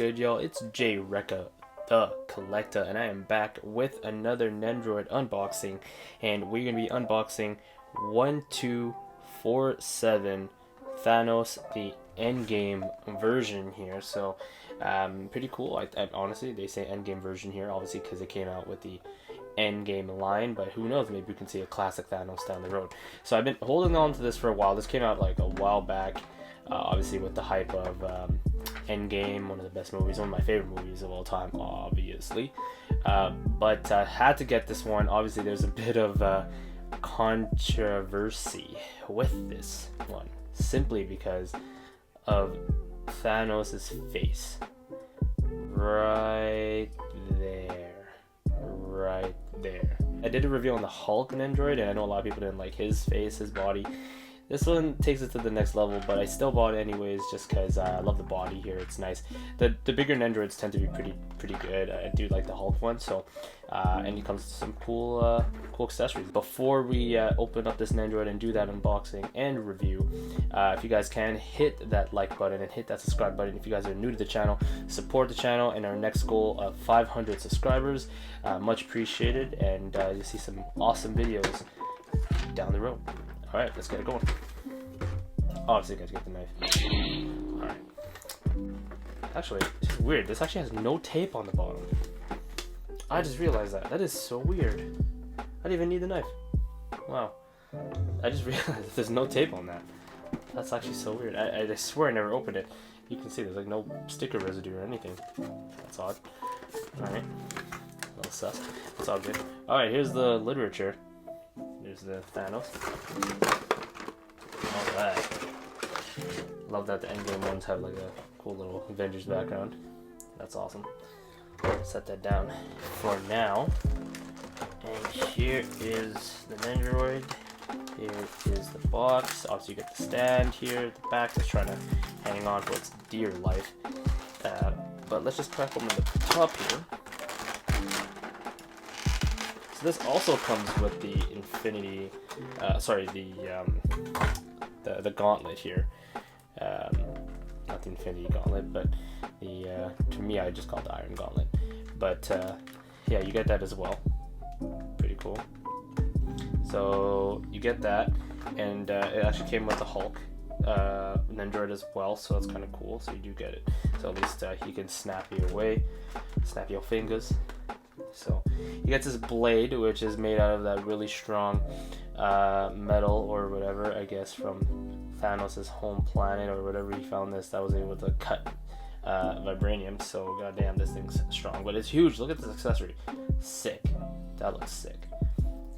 good, y'all? It's Jwreckuuh The Collectuuh, and I am back with another Nendoroid unboxing, and we're going to be unboxing 1247 Thanos, the Endgame version here. So, pretty cool. I honestly, they say Endgame version here, obviously because it came out with the Endgame line, but who knows, maybe we can see a classic Thanos down the road. So I've been holding on to this for a while. This came out like a while back, obviously with the hype of Endgame, one of the best movies, one of my favorite movies of all time, obviously. But I had to get this one. Obviously there's a bit of controversy with this one, simply because of Thanos' face right there. I did a review on the Hulk Nendoroid, and I know a lot of people didn't like his face, his body. This one takes it to the next level, but I still bought it anyways just because I love the body here. It's nice. The bigger Nendoroids tend to be pretty good. I do like the Hulk one, so and it comes with some cool accessories. Before we open up this Nendoroid and do that unboxing and review, if you guys can, hit that like button and hit that subscribe button. If you guys are new to the channel, support the channel and our next goal of 500 subscribers. Much appreciated, and you'll see some awesome videos down the road. Alright, let's get it going. Obviously, guys, get the knife. Alright. Actually, it's weird. This actually has no tape on the bottom. I just realized that. That is so weird. I didn't even need the knife. Wow. I just realized that there's no tape on that. That's actually so weird. I swear I never opened it. You can see there's like no sticker residue or anything. That's odd. Alright. A little sus. It's all good. Alright, here's the literature. There's the Thanos. Alright. Love that the Endgame ones have like a cool little Avengers background. That's awesome. Set that down for now. And here is the Nendoroid. Here is the box. Obviously you get the stand here. The back is trying to hang on for its dear life. But let's just crack open the top here. So this also comes with the Infinity, the gauntlet here. Not the Infinity Gauntlet, but the, to me I just call it the Iron Gauntlet. But yeah, you get that as well. Pretty cool. So you get that, and it actually came with the Hulk Nendoroid as well, so that's kind of cool. So you do get it. So at least he can snap you away, snap your fingers. So he gets his blade, which is made out of that really strong metal or whatever, I guess from Thanos' home planet or whatever he found this, that was able to cut vibranium. So goddamn, this thing's strong, but it's huge. Look at this accessory. Sick. That looks sick.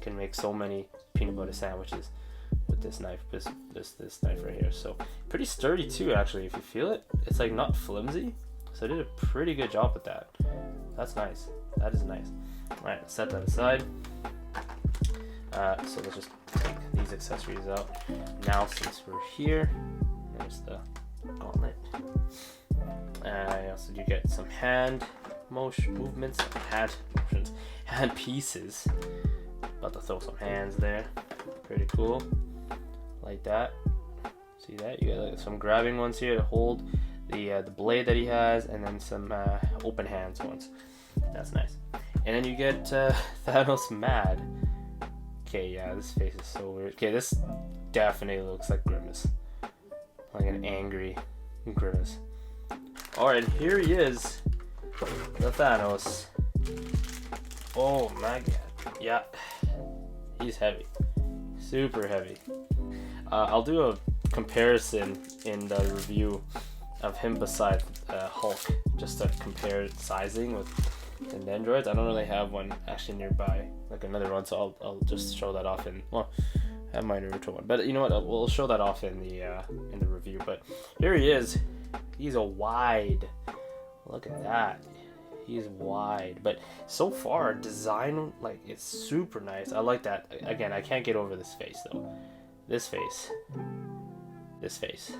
Can make so many peanut butter sandwiches with this knife, this knife right here. So pretty sturdy too, actually. If you feel it, it's like not flimsy. So I did a pretty good job with that. That's nice. That is nice. Alright, set that aside. So let's just take these accessories out. Now, since we're here, there's the gauntlet. Also, you get some hand movements, hand pieces. About to throw some hands there. Pretty cool. Like that. See that? You got like some grabbing ones here to hold the blade that he has, and then some open hands ones. That's nice. And then you get Thanos mad. Okay, yeah, this face is so weird. Okay, this definitely looks like Grimace. Like an angry Grimace. Alright, here he is. The Thanos. Oh my god. Yeah. He's heavy. Super heavy. I'll do a comparison in the review of him beside Hulk, just to compare sizing with the Nendoroids. I don't really have one actually nearby, like another one, so I'll just show that off in, well, I have my Naruto one, but you know what, we'll show that off in the review. But here he is. He's a wide, look at that, he's wide. But so far, design, like, it's super nice. I like that. Again, I can't get over this face though. This face,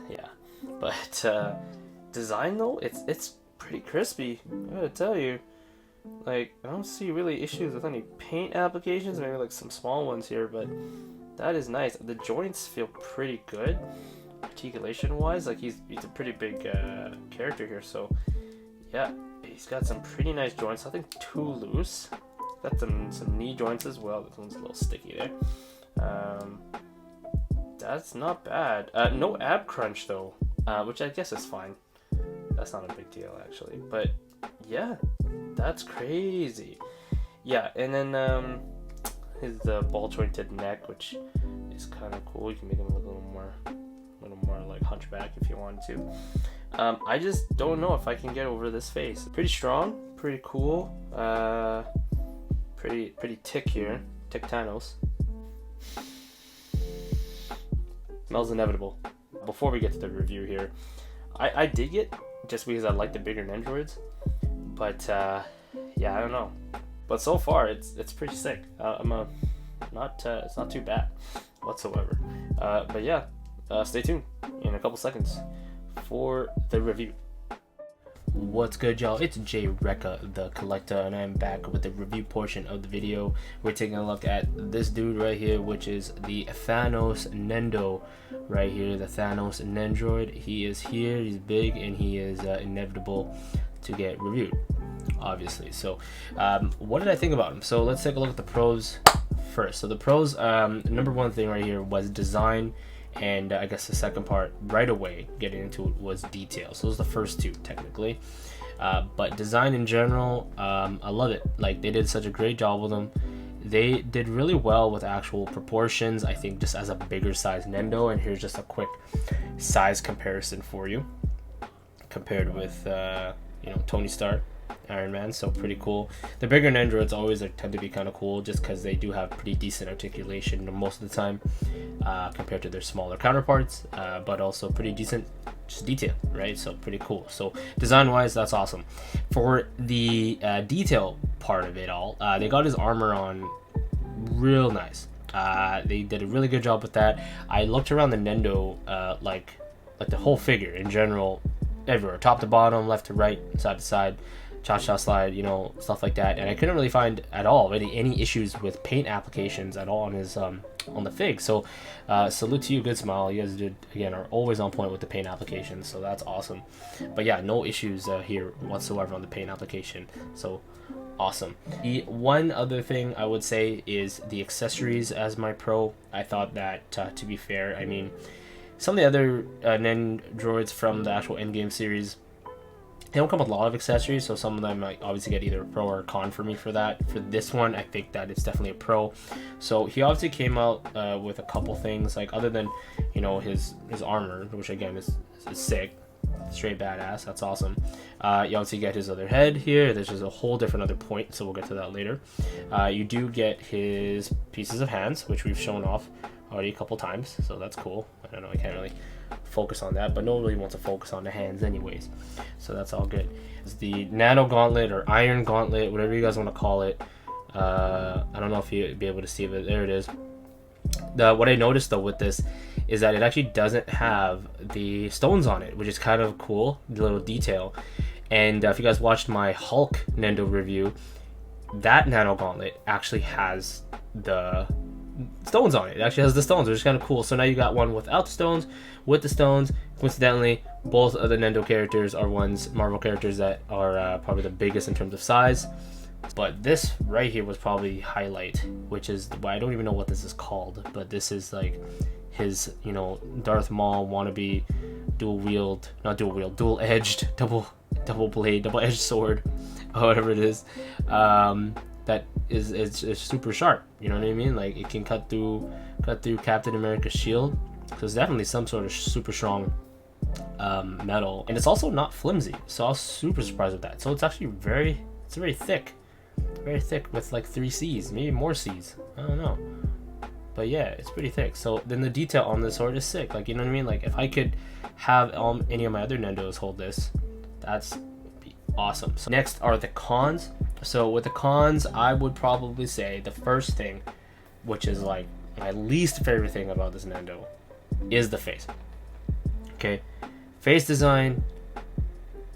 yeah. But design though, it's pretty crispy, I gotta tell you. Like, I don't see really issues with any paint applications, maybe like some small ones here, but that is nice. The joints feel pretty good articulation wise. Like, he's a pretty big character here, so yeah, he's got some pretty nice joints. Nothing too loose. Got some knee joints as well. This one's a little sticky there. That's not bad. No ab crunch though, which I guess is fine. That's not a big deal actually. But yeah, that's crazy. Yeah, and then his ball jointed neck, which is kind of cool. You can make him look a little more like hunchback if you wanted to. I just don't know if I can get over this face. Pretty strong, pretty cool. Pretty tick here. Tick Thanos. Smells inevitable. Before we get to the review here, I dig it just because I like the bigger Nendoroids. But yeah, I don't know. But so far, it's pretty sick. It's not too bad whatsoever. But yeah, stay tuned in a couple seconds for the review. What's good, y'all? It's Jwreckuuh The Collectuuh, and I'm back with the review portion of the video. We're taking a look at this dude right here, which is the Thanos Nendo right here, the Thanos Nendoroid. He is here, he's big, and he is inevitable to get reviewed, obviously. So what did I think about him? So let's take a look at the pros first. So the pros, number one thing right here was design. And I guess the second part right away getting into it was detail. So those are the first two technically, but design in general, I love it. Like, they did such a great job with them. They did really well with actual proportions, I think, just as a bigger size Nendo. And here's just a quick size comparison for you compared with Tony Stark, Iron Man. So pretty cool. The bigger Nendoroids always tend to be kind of cool just because they do have pretty decent articulation most of the time compared to their smaller counterparts, but also pretty decent just detail, right? So pretty cool. So design wise, that's awesome. For the detail part of it all, they got his armor on real nice. They did a really good job with that. I looked around the Nendo, like the whole figure in general, everywhere, top to bottom, left to right, side to side, cha-cha slide, stuff like that, and I couldn't really find at all any issues with paint applications at all on his on the fig. So salute to you, Good Smile. You guys are always on point with the paint applications, so that's awesome. But yeah, no issues here whatsoever on the paint application, so awesome. The one other thing I would say is the accessories as my pro. I thought that, to be fair, I mean, some of the other Nendoroids from the actual Endgame series, they don't come with a lot of accessories, so some of them might obviously get either a pro or a con for me for that. For this one, I think that it's definitely a pro. So he obviously came out with a couple things, like other than his armor, which again is sick, straight badass. That's awesome. You obviously get his other head here. There's just a whole different other point, so we'll get to that later. You do get his pieces of hands, which we've shown off already a couple times, so that's cool. I don't know, I can't really focus on that, but no one really wants to focus on the hands anyways, so that's all good. It's the nano gauntlet or iron gauntlet, whatever you guys want to call it. I don't know if you'll be able to see it. There it is. What I noticed though with this is that it actually doesn't have the stones on it, which is kind of cool, the little detail. And if you guys watched my Hulk Nendo review, that nano gauntlet actually has the stones on it. It actually has the stones, which is kind of cool. So now you got one without the stones, with the stones. Coincidentally, both of the Nendo characters are Marvel characters that are probably the biggest in terms of size. But this right here was probably highlight, which is why I don't even know what this is called, but this is like his Darth Maul wannabe dual-edged double-edged sword, or whatever it is. That is super sharp, you know what I mean? Like, it can cut through Captain America's shield. So it's definitely some sort of super strong metal, and it's also not flimsy. So I was super surprised with that. So it's actually very thick, with like 3 C's, maybe more C's. I don't know, but yeah, it's pretty thick. So then the detail on this sword is sick. Like, you know what I mean? Like, if I could have any of my other Nendos hold this, that's awesome. So next are the cons. So with the cons, I would probably say the first thing, which is like my least favorite thing about this Nendo, is the face. Okay, face design,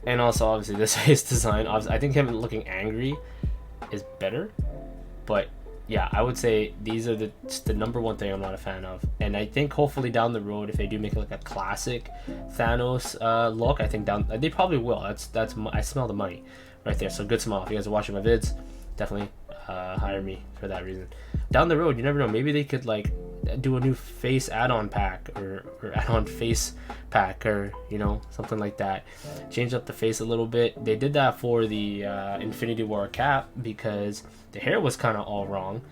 and also obviously this face design. Obviously, I think him looking angry is better, but yeah, I would say these are the number one thing I'm not a fan of. And I think hopefully down the road, if they do make like a classic Thanos look, I think they probably will. I smell the money right there. So good smile. If you guys are watching my vids, definitely hire me for that reason. Down the road, you never know. Maybe they could like do a new face add-on pack or add-on face pack, or you know, something like that. Change up the face a little bit. They did that for the Infinity War cap because the hair was kind of all wrong,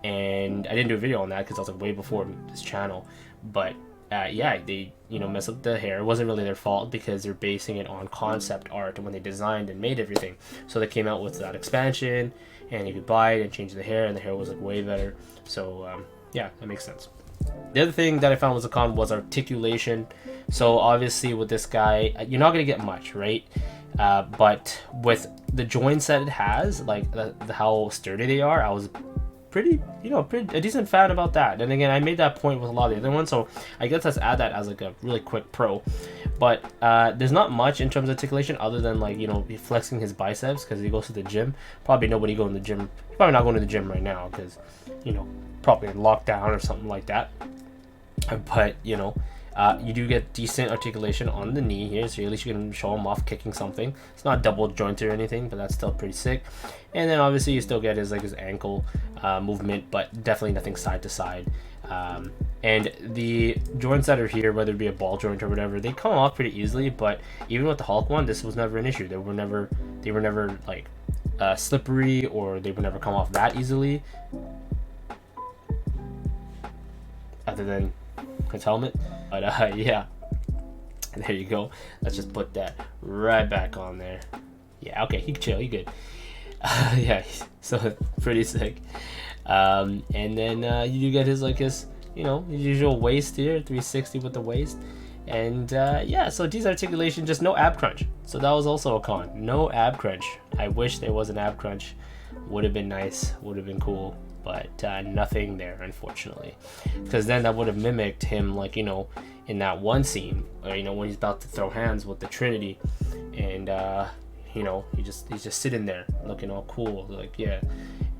and I didn't do a video on that because I was like way before this channel. But yeah, they messed up the hair. It wasn't really their fault because they're basing it on concept art when they designed and made everything. So they came out with that expansion, and you could buy it and change the hair, and the hair was like way better. So yeah, that makes sense. The other thing that I found was a con was articulation. So obviously with this guy, you're not gonna get much, right? But with the joints that it has, like how sturdy they are, I was pretty a decent fan about that. And again, I made that point with a lot of the other ones, so I guess let's add that as like a really quick pro. But there's not much in terms of articulation other than like flexing his biceps because he goes to the gym. Probably nobody going to the gym. Probably not going to the gym right now because probably in lockdown or something like that. But you do get decent articulation on the knee here, so at least you can show him off kicking something. It's not double jointed or anything, but that's still pretty sick. And then obviously you still get his ankle movement, but definitely nothing side to side. And the joints that are here, whether it be a ball joint or whatever, they come off pretty easily. But even with the Hulk one, this was never an issue. They were never like slippery, or they would never come off that easily. Other than his helmet. But yeah, there you go. Let's just put that right back on there. Yeah, okay, he can chill, he good. Yeah, so pretty sick. And then you do get his his usual waist here, 360 with the waist. And yeah, so desarticulation, just no ab crunch. So that was also a con. No ab crunch. I wish there was an ab crunch. Would have been nice, would have been cool. But nothing there, unfortunately, because then that would have mimicked him, in that one scene, when he's about to throw hands with the Trinity, and he's just sitting there looking all cool, yeah.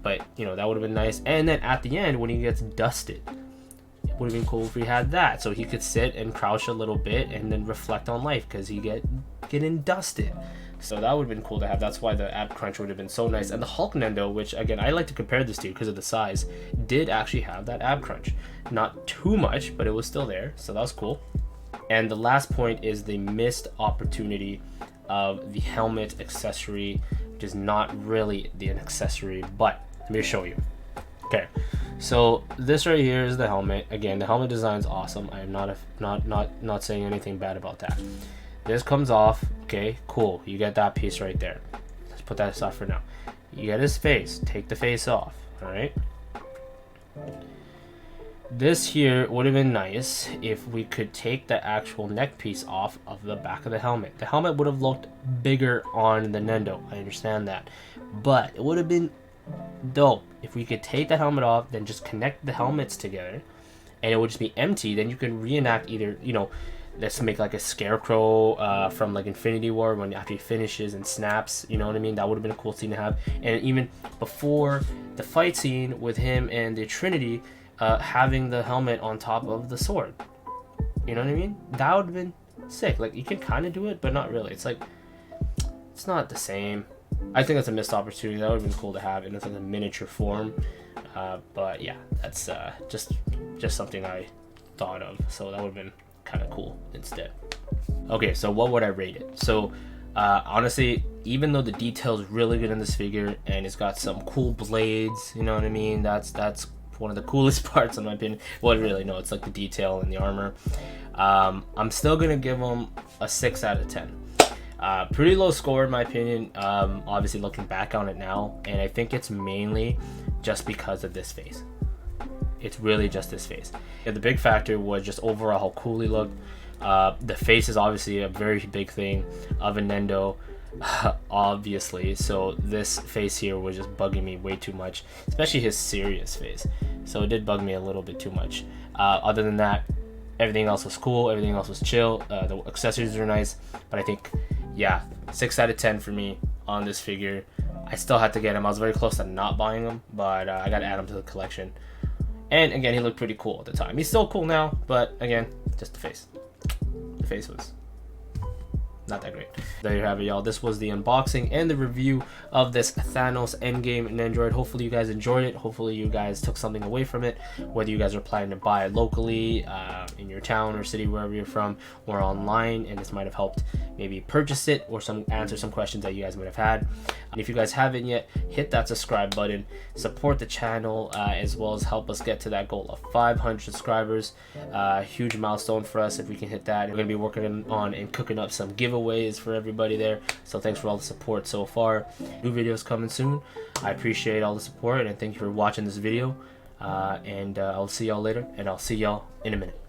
But that would have been nice. And then at the end when he gets dusted, it would have been cool if we had that, so he could sit and crouch a little bit and then reflect on life because he getting dusted. So that would have been cool to have. That's why the ab crunch would have been so nice. And the Hulk Nendo, which again I like to compare this to because of the size, did actually have that ab crunch. Not too much, but it was still there, so that was cool. And the last point is the missed opportunity of the helmet accessory, which is not really an accessory, but let me show you. Okay, so this right here is the helmet. Again, the helmet design is awesome. I am not saying anything bad about that. This comes off. Okay, cool. You get that piece right there. Let's put that aside for now. You get his face. Take the face off. All right. This here would have been nice if we could take the actual neck piece off of the back of the helmet. The helmet would have looked bigger on the Nendo. I understand that, but it would have been dope if we could take the helmet off, then just connect the helmets together, and it would just be empty. Then you can reenact either let's make like a scarecrow from Infinity War when after he finishes and snaps, you know what I mean? That would have been a cool scene to have. And even before the fight scene with him and the Trinity, having the helmet on top of the sword, you know what I mean? That would have been sick. You can kind of do it, but not really. It's it's not the same. I think that's a missed opportunity. That would have been cool to have in a miniature form. But yeah, that's just something I thought of. So that would have been kind of cool instead. Okay, so what would I rate it? So honestly, even though the detail is really good in this figure and it's got some cool blades, you know what I mean, that's one of the coolest parts in my opinion. Well, really, no, it's the detail and the armor. I'm still gonna give him a 6 out of 10. Pretty low score in my opinion, obviously looking back on it now, and I think it's mainly just because of this face. It's really just this face. Yeah, the big factor was just overall how cool he looked. The face is obviously a very big thing of a Nendo, obviously. So this face here was just bugging me way too much, especially his serious face. So it did bug me a little bit too much. Other than that, everything else was cool. Everything else was chill. The accessories were nice, but I think, yeah, 6 out of 10 for me on this figure. I still had to get him. I was very close to not buying him, but I got to add him to the collection. And again, he looked pretty cool at the time. He's still cool now, but again, just the face. The face was not that great. There you have it, y'all. This was the unboxing and the review of this Thanos Endgame Nendoroid. Hopefully you guys enjoyed it. Hopefully you guys took something away from it, whether you guys are planning to buy it locally, in your town or city, wherever you're from, or online, and this might have helped maybe purchase it or answer some questions that you guys might have had. And if you guys haven't yet, hit that subscribe button, support the channel, as well as help us get to that goal of 500 subscribers. Huge milestone for us if we can hit that. We're gonna be working on and cooking up some giveaways for everybody there, so thanks for all the support so far. New videos coming soon. I appreciate all the support, and thank you for watching this video, and I'll see y'all later, and I'll see y'all in a minute.